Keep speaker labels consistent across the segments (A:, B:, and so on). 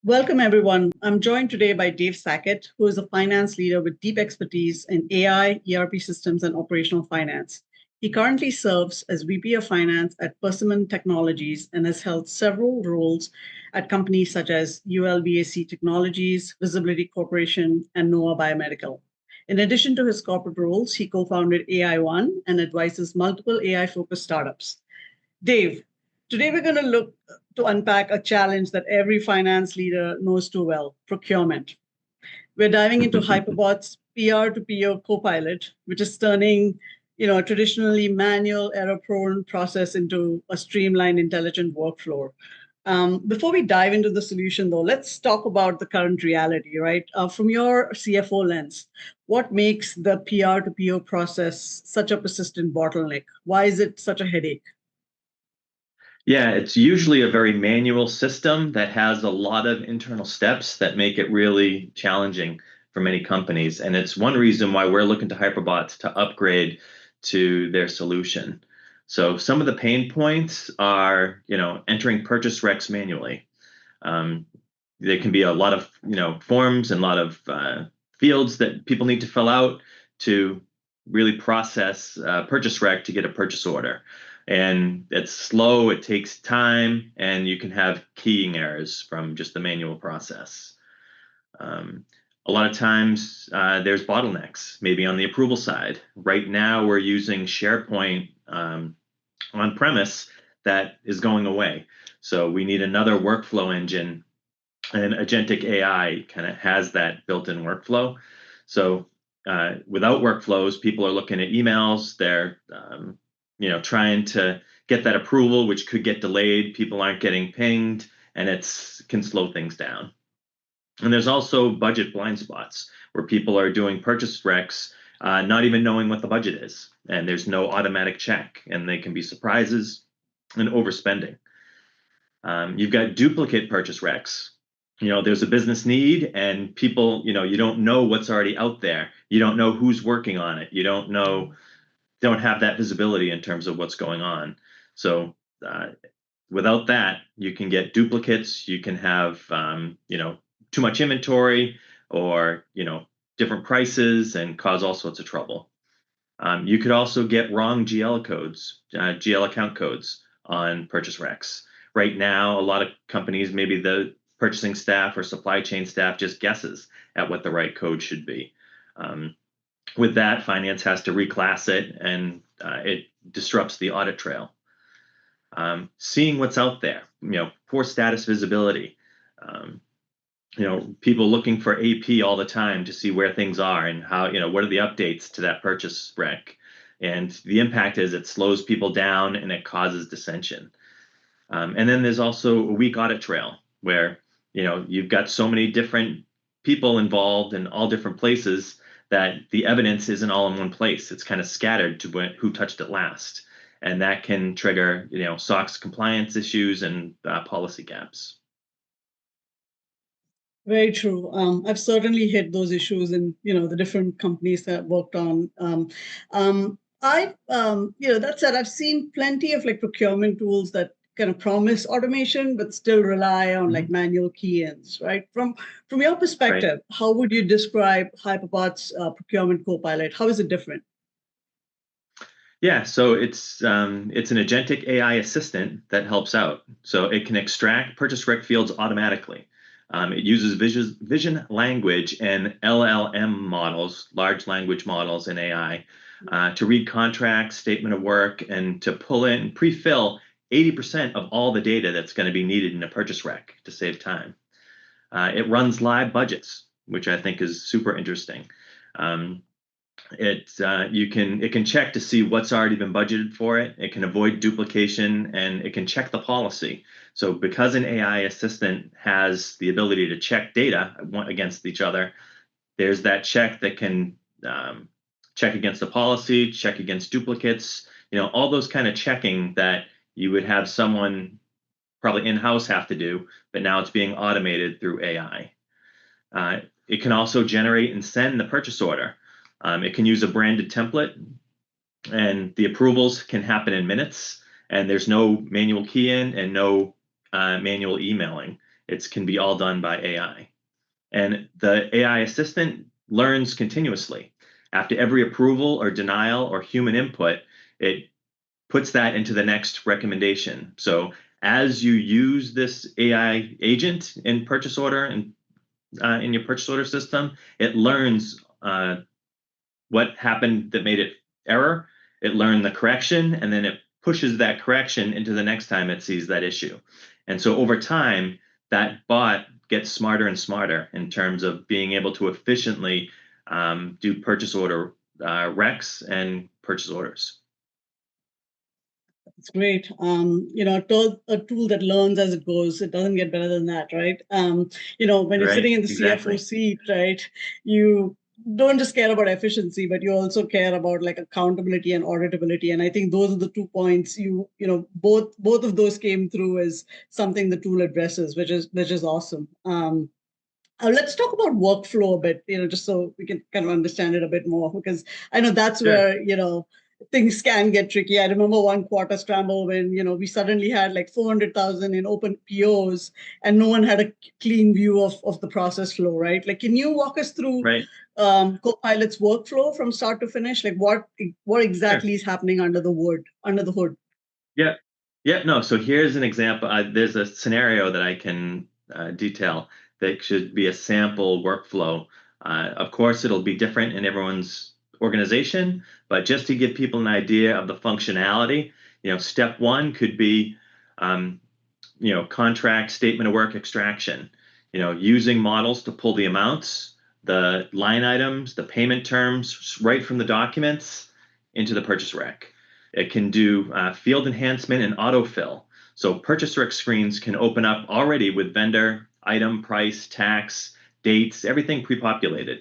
A: Welcome, everyone. I'm joined today by Dave Sackett, who is a finance leader with deep expertise in AI, ERP systems, and operational finance. He currently serves as VP of Finance at Persimmon Technologies and has held several roles at companies such as ULBAC Technologies, Visibility Corporation, and Noah Biomedical. In addition to his corporate roles, he co founded AI One and advises multiple AI focused startups. Dave, today we're going to look to unpack a challenge that every finance leader knows too well: procurement. We're diving into Hyperbots PR to PO Co-Pilot, which is turning a traditionally manual, error-prone process into a streamlined, intelligent workflow. Before we dive into the solution, though, let's talk about the current reality, right? From your CFO lens, what makes the PR to PO process such a persistent bottleneck? Why is it such a headache?
B: Yeah, it's usually a very manual system that has a lot of internal steps that make it really challenging for many companies. And it's one reason why we're looking to Hyperbots to upgrade to their solution. So some of the pain points are, entering purchase recs manually. There can be a lot of, forms and a lot of fields that people need to fill out to really process purchase rec to get a purchase order. And it's slow, it takes time, and you can have keying errors from just the manual process. A lot of times there's bottlenecks, maybe on the approval side. Right now we're using SharePoint on premise that is going away. So we need another workflow engine, and agentic AI kind of has that built-in workflow. So without workflows, people are looking at emails, they're trying to get that approval, which could get delayed. People aren't getting pinged, and it can slow things down. And there's also budget blind spots where people are doing purchase recs, not even knowing what the budget is, and there's no automatic check, and they can be surprises and overspending. You've got duplicate purchase recs. There's a business need, and people, you don't know what's already out there. You don't know who's working on it. You don't have that visibility in terms of what's going on. So without that, you can get duplicates. You can have too much inventory, or different prices, and cause all sorts of trouble. You could also get wrong GL codes, GL account codes on purchase recs. Right now, a lot of companies, maybe the purchasing staff or supply chain staff just guesses at what the right code should be. With that, finance has to reclass it, and it disrupts the audit trail. Seeing what's out there, poor status visibility, people looking for AP all the time to see where things are and how, what are the updates to that purchase rec. And the impact is it slows people down and it causes dissension. And then there's also a weak audit trail where, you've got so many different people involved in all different places that the evidence isn't all in one place. It's kind of scattered to who touched it last. And that can trigger, SOX compliance issues and policy gaps.
A: Very true. I've certainly hit those issues in the different companies that I've worked on. That said, I've seen plenty of procurement tools that kind of promise automation but still rely on manual key-ins, right? From your perspective, right, how would you describe Hyperbots Procurement Co-Pilot? How is it different?
B: Yeah, so it's an agentic AI assistant that helps out. So it can extract purchase rec fields automatically. It uses vision language and LLM models, large language models in AI, to read contracts, statement of work, and to pull in, prefill 80% of all the data that's going to be needed in a purchase rec to save time. It runs live budgets, which I think is super interesting. It can check to see what's already been budgeted for it. It can avoid duplication, and it can check the policy. So because an AI assistant has the ability to check data against each other, there's that check that can check against the policy, check against duplicates, all those kind of checking that you would have someone probably in-house have to do, but now it's being automated through AI. It can also generate and send the purchase order. It can use a branded template, and the approvals can happen in minutes, and there's no manual key in and no manual emailing. It can be all done by AI. And the AI assistant learns continuously. After every approval or denial or human input, it puts that into the next recommendation. So as you use this AI agent in purchase order and in your purchase order system, it learns what happened that made it error. It learned the correction, and then it pushes that correction into the next time it sees that issue. And so over time, that bot gets smarter and smarter in terms of being able to efficiently do purchase order recs and purchase orders.
A: It's great. A tool that learns as it goes. It doesn't get better than that, right? When you're sitting in the CFO seat, right, you don't just care about efficiency, but you also care about like accountability and auditability. And I think those are the 2 points both of those came through as something the tool addresses, which is awesome. Let's talk about workflow a bit, just so we can kind of understand it a bit more, because I know that's where, things can get tricky. I remember one quarter scramble when, we suddenly had like 400,000 in open POs and no one had a clean view of the process flow, right? Like, can you walk us through Co-Pilot's workflow from start to finish? Like what exactly is happening under the hood?
B: Yeah. Yeah, no. So here's an example. There's a scenario that I can detail that should be a sample workflow. Of course, it'll be different in everyone's organization, but just to give people an idea of the functionality, step one could be, contract statement of work extraction, using models to pull the amounts, the line items, the payment terms right from the documents into the purchase rec. It can do field enhancement and autofill. So purchase rec screens can open up already with vendor, item, price, tax, dates, everything pre-populated.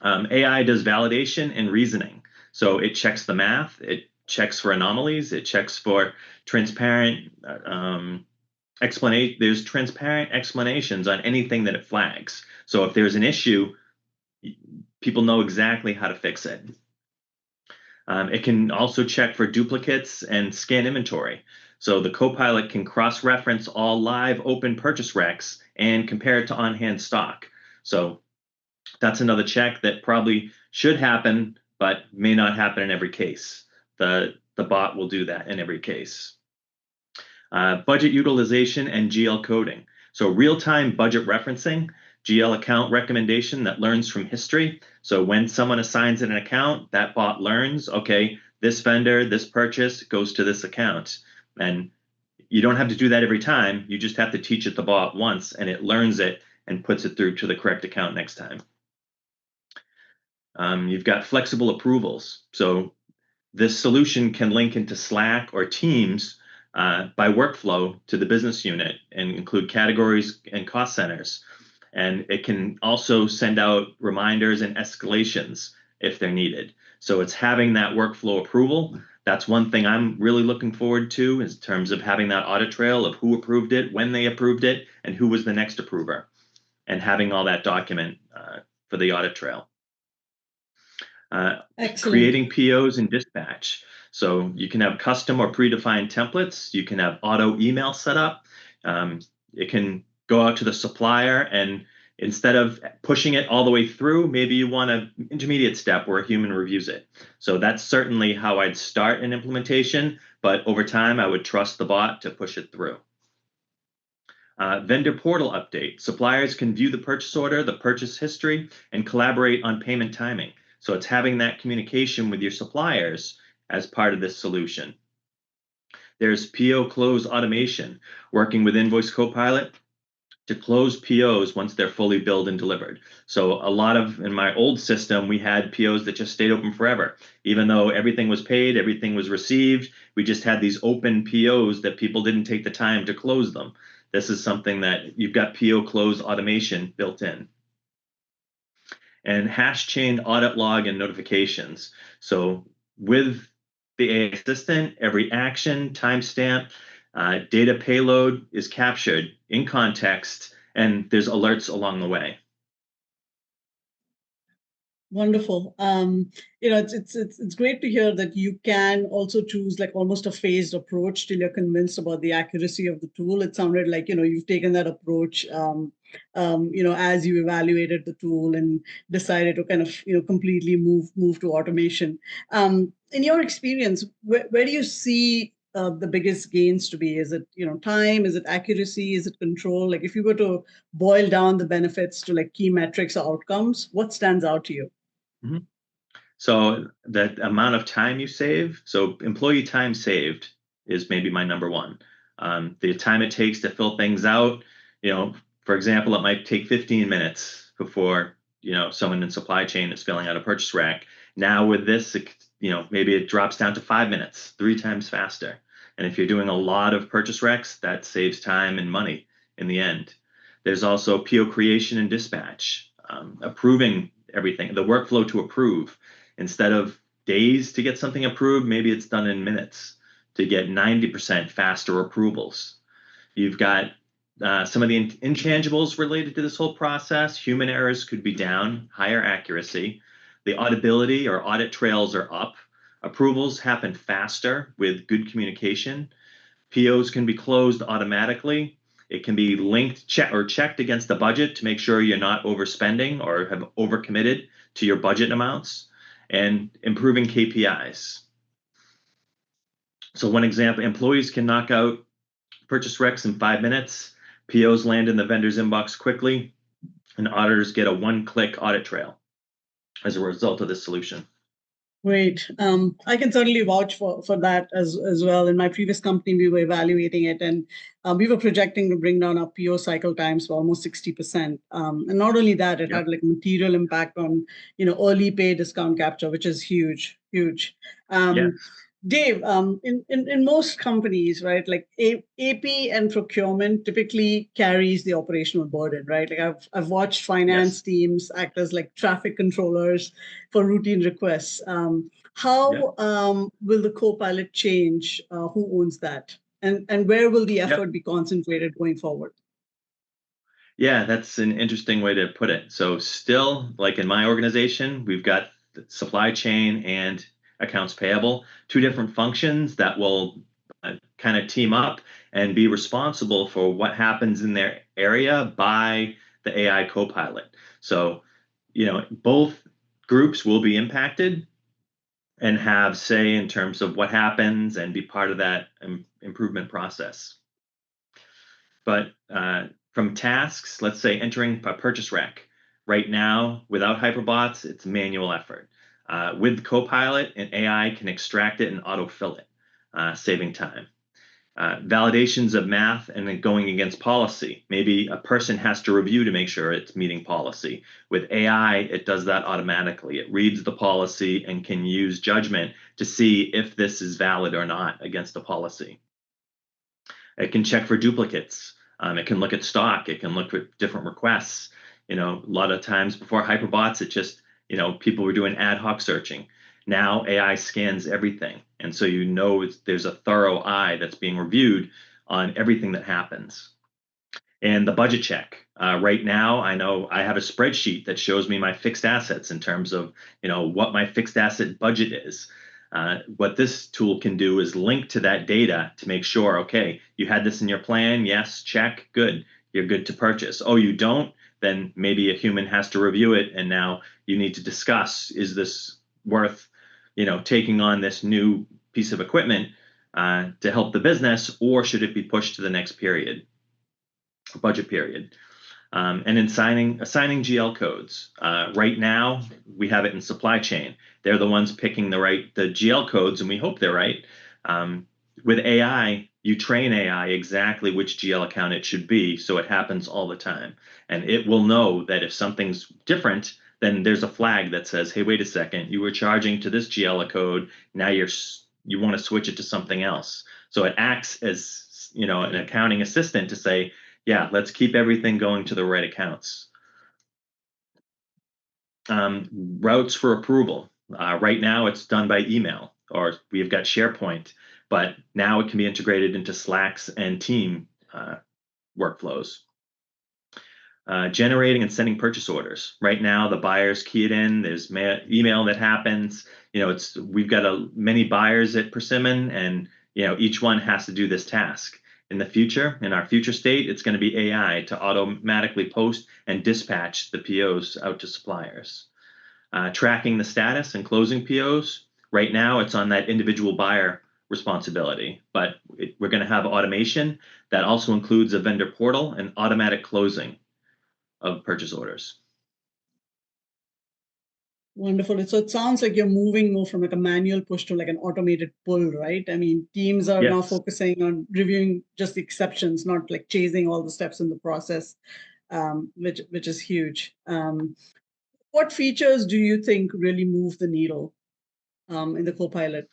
B: AI does validation and reasoning. So it checks the math, it checks for anomalies, it checks for transparent explanation. There's transparent explanations on anything that it flags. So if there's an issue, people know exactly how to fix it. It can also check for duplicates and scan inventory. So the Co-Pilot can cross-reference all live open purchase recs and compare it to on-hand stock. So that's another check that probably should happen, but may not happen in every case. The bot will do that in every case. Budget utilization and GL coding. So real-time budget referencing, GL account recommendation that learns from history. So when someone assigns an account, that bot learns, okay, this vendor, this purchase goes to this account. And you don't have to do that every time. You just have to teach it the bot once, and it learns it and puts it through to the correct account next time. You've got flexible approvals. So this solution can link into Slack or Teams by workflow to the business unit and include categories and cost centers. And it can also send out reminders and escalations if they're needed. So it's having that workflow approval. That's one thing I'm really looking forward to in terms of having that audit trail of who approved it, when they approved it, and who was the next approver, and having all that document for the audit trail. Creating POs in dispatch. So you can have custom or predefined templates. You can have auto email set up. It can go out to the supplier, and instead of pushing it all the way through, maybe you want an intermediate step where a human reviews it. So that's certainly how I'd start an implementation, but over time I would trust the bot to push it through. Vendor portal update. Suppliers can view the purchase order, the purchase history, and collaborate on payment timing. So it's having that communication with your suppliers as part of this solution. There's PO close automation, working with Invoice Co-Pilot to close POs once they're fully billed and delivered. So a lot of, in my old system, we had POs that just stayed open forever. Even though everything was paid, everything was received, we just had these open POs that people didn't take the time to close them. This is something that you've got PO close automation built in. And hash chain audit log and notifications. So with the AI assistant, every action, timestamp, data payload is captured in context, and there's alerts along the way.
A: Wonderful. It's great to hear that you can also choose like almost a phased approach till you're convinced about the accuracy of the tool. It sounded like you've taken that approach, as you evaluated the tool and decided to kind of completely move to automation. In your experience, where do you see the biggest gains to be? Is it time? Is it accuracy? Is it control? Like if you were to boil down the benefits to like key metrics or outcomes, what stands out to you?
B: Mhm. So the amount of time you save, so employee time saved is maybe my number one. The time it takes to fill things out, for example, it might take 15 minutes before, someone in supply chain is filling out a purchase rack. Now with this, maybe it drops down to 5 minutes, 3 times faster. And if you're doing a lot of purchase racks, that saves time and money in the end. There's also PO creation and dispatch, approving everything, the workflow to approve. Instead of days to get something approved, maybe it's done in minutes to get 90% faster approvals. You've got some of the intangibles related to this whole process. Human errors could be down, higher accuracy. The auditability or audit trails are up. Approvals happen faster with good communication. POs can be closed automatically. It can be linked checked against the budget to make sure you're not overspending or have overcommitted to your budget amounts, and improving KPIs. So one example, employees can knock out purchase recs in 5 minutes, POs land in the vendor's inbox quickly, and auditors get a one-click audit trail as a result of this solution.
A: Great. I can certainly vouch for that as well. In my previous company, we were evaluating it, and we were projecting to bring down our PO cycle times by almost 60%. And not only that, it
B: Yep.
A: had like material impact on early pay discount capture, which is huge, huge.
B: Yes.
A: Dave, in most companies, right, like AP and procurement typically carries the operational burden, right? Like I've watched finance
B: Yes.
A: teams act as like traffic controllers for routine requests.
B: Yep.
A: How will the co-pilot change who owns that? And where will the
B: Yep.
A: effort be concentrated going forward?
B: Yeah, that's an interesting way to put it. So still, like in my organization, we've got supply chain and accounts payable, two different functions that will kind of team up and be responsible for what happens in their area by the AI co-pilot. So, both groups will be impacted and have say in terms of what happens and be part of that improvement process. But from tasks, let's say entering a purchase rack. Right now, without Hyperbots, it's manual effort. With Copilot, an AI can extract it and autofill it, saving time. Validations of math and then going against policy. Maybe a person has to review to make sure it's meeting policy. With AI, it does that automatically. It reads the policy and can use judgment to see if this is valid or not against the policy. It can check for duplicates. It can look at stock. It can look at different requests. A lot of times before Hyperbots, it just, people were doing ad hoc searching. Now AI scans everything. And so there's a thorough eye that's being reviewed on everything that happens. And the budget check. Right now, I know I have a spreadsheet that shows me my fixed assets in terms of, what my fixed asset budget is. What this tool can do is link to that data to make sure, okay, you had this in your plan. Yes, check, good. You're good to purchase. Oh, you don't? Then maybe a human has to review it. And now you need to discuss, is this worth, taking on this new piece of equipment to help the business, or should it be pushed to the next budget period? And in assigning GL codes. Right now, we have it in supply chain. They're the ones picking the GL codes, and we hope they're right. With AI, you train AI exactly which GL account it should be, so it happens all the time. And it will know that if something's different, then there's a flag that says, hey, wait a second, you were charging to this GL code, now you want to switch it to something else. So it acts as, an accounting assistant to say, yeah, let's keep everything going to the right accounts. Routes for approval. Right now, it's done by email, or we've got SharePoint, but now it can be integrated into Slacks and team workflows. Generating and sending purchase orders. Right now, the buyers key it in. There's email that happens. We've got many buyers at Persimmon, and each one has to do this task. In the future, in our future state, it's going to be AI to automatically post and dispatch the POs out to suppliers. Tracking the status and closing POs. Right now, it's on that individual buyer responsibility, but we're going to have automation that also includes a vendor portal and automatic closing of purchase orders.
A: Wonderful. So it sounds like you're moving more from like a manual push to like an automated pull, right? I mean, teams are now focusing on reviewing just the exceptions, not like chasing all the steps in the process, which is huge. What features do you think really move the needle in the Co-Pilot?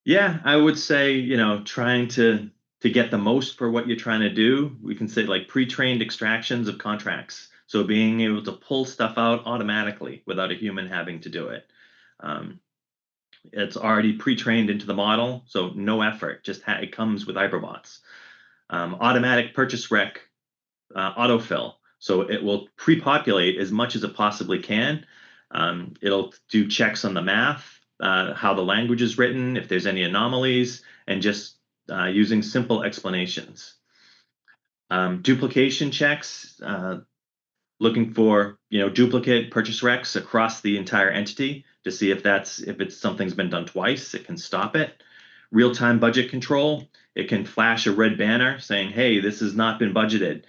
B: Yeah, I would say, trying to get the most for what you're trying to do. We can say like pre-trained extractions of contracts. So being able to pull stuff out automatically without a human having to do it. It's already pre-trained into the model, so no effort. Just it comes with Hyperbots. Automatic purchase rec autofill. So it will pre-populate as much as it possibly can. It'll do checks on the math, how the language is written, if there's any anomalies, and just using simple explanations. Duplication checks, looking for duplicate purchase recs across the entire entity to see if it's something's been done twice. It can stop it. Real-time budget control. It can flash a red banner saying, "Hey, this has not been budgeted."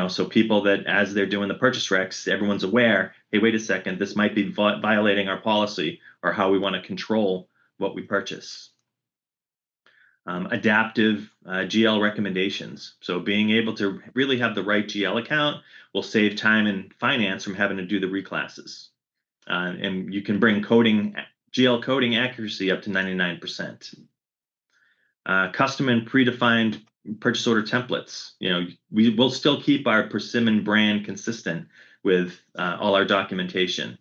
B: So people that as they're doing the purchase recs, everyone's aware. Hey, wait a second, this might be violating our policy or how we want to control what we purchase. Adaptive GL recommendations. So being able to really have the right GL account will save time in finance from having to do the reclasses. And you can bring GL coding accuracy up to 99%. Custom and predefined purchase order templates. We will still keep our Persimmon brand consistent with all our documentation.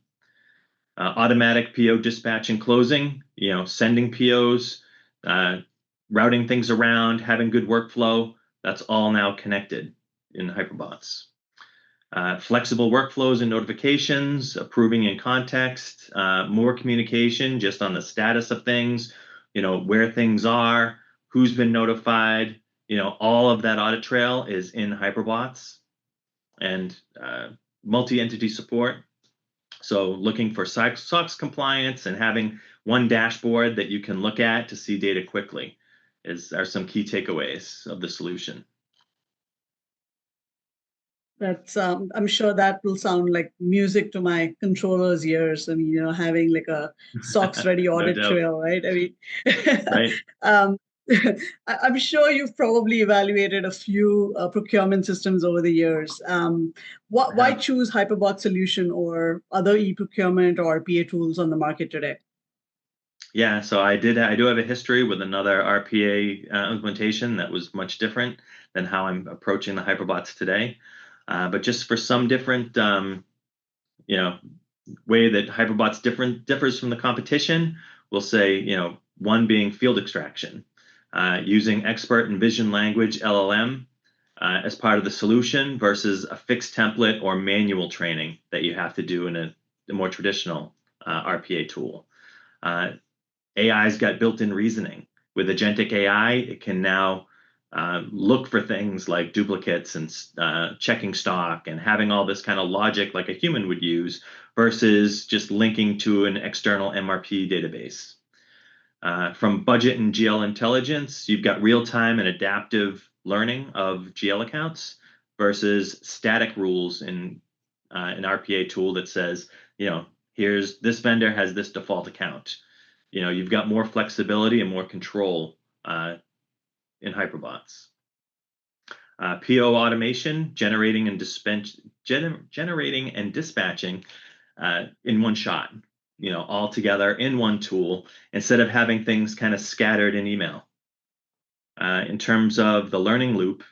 B: Automatic PO dispatch and closing, sending POs, routing things around, having good workflow, that's all now connected in Hyperbots. Flexible workflows and notifications, approving in context, more communication just on the status of things, where things are, who's been notified, all of that audit trail is in Hyperbots. And multi-entity support. So looking for SOX compliance and having one dashboard that you can look at to see data quickly are some key takeaways of the solution.
A: That's I'm sure that will sound like music to my controller's ears. I mean, having like a SOX ready audit trail, right? I mean, right. I'm sure you've probably evaluated a few procurement systems over the years. Why choose Hyperbot solution or other e-procurement or RPA tools on the market today?
B: Yeah, so I do have a history with another RPA implementation that was much different than how I'm approaching the Hyperbots today. But just for some different, way that Hyperbots differs from the competition, we'll say, one being field extraction. Using expert and vision language LLM as part of the solution versus a fixed template or manual training that you have to do in a more traditional RPA tool. AI's got built-in reasoning. With agentic AI, it can now look for things like duplicates and checking stock and having all this kind of logic like a human would use versus just linking to an external MRP database. From budget and GL intelligence, you've got real-time and adaptive learning of GL accounts versus static rules in an RPA tool that says, here's this vendor has this default account. You've got more flexibility and more control in Hyperbots. PO automation, generating and dispatching in one shot. All together in one tool instead of having things kind of scattered in email. In terms of the learning loop,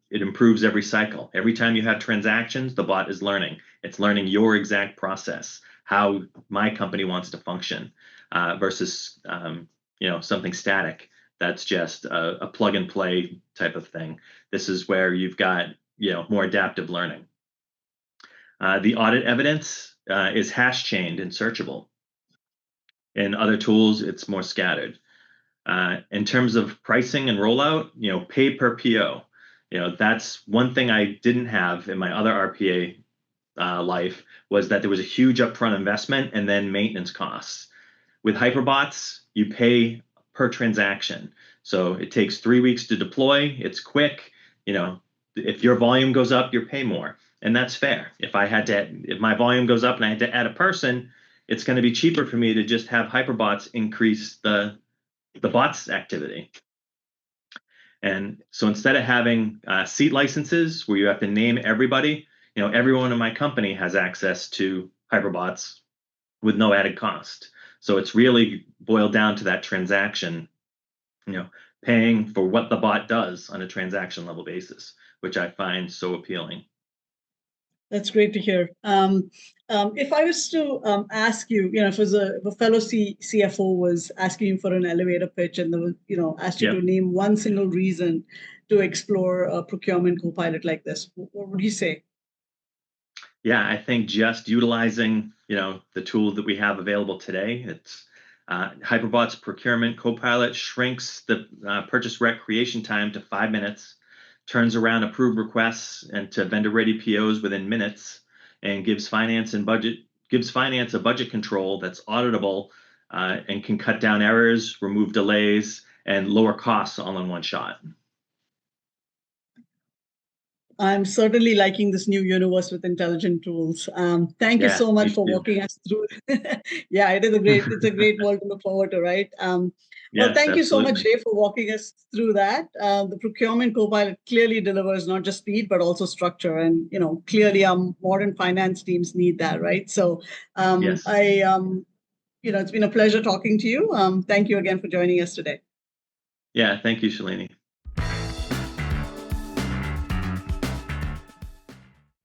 B: it improves every cycle. Every time you have transactions, the bot is learning. It's learning your exact process, how my company wants to function, versus something static that's just a plug and play type of thing. This is where you've got more adaptive learning. The audit evidence is hash chained and searchable. In other tools, it's more scattered. In terms of pricing and rollout, pay per PO. That's one thing I didn't have in my other RPA life, was that there was a huge upfront investment and then maintenance costs. With Hyperbots, you pay per transaction. So it takes 3 weeks to deploy. It's quick. If your volume goes up, you pay more. And that's fair. If my volume goes up and I had to add a person, it's going to be cheaper for me to just have Hyperbots increase the bots activity. And so instead of having seat licenses where you have to name everybody, everyone in my company has access to Hyperbots with no added cost. So it's really boiled down to that transaction, paying for what the bot does on a transaction level basis, which I find so appealing.
A: That's great to hear. If I was to ask you, if a fellow CFO was asking you for an elevator pitch and asked you to name one single reason to explore a procurement co-pilot like this, what would you say?
B: Yeah, I think just utilizing, the tool that we have available today. It's Hyperbots Procurement Co-Pilot shrinks the purchase rec creation time to 5 minutes, turns around approved requests into vendor-ready POs within minutes, and gives finance a budget control that's auditable and can cut down errors, remove delays, and lower costs all in one shot.
A: I'm certainly liking this new universe with intelligent tools. Thank you so much for walking us through. Yeah, it's a great world to look forward to, right? Well, thank you so much, Dave, for walking us through that. The procurement co-pilot clearly delivers not just speed, but also structure. And, clearly our modern finance teams need that, right? So it's been a pleasure talking to you. Thank you again for joining us today.
B: Yeah, thank you, Shalini.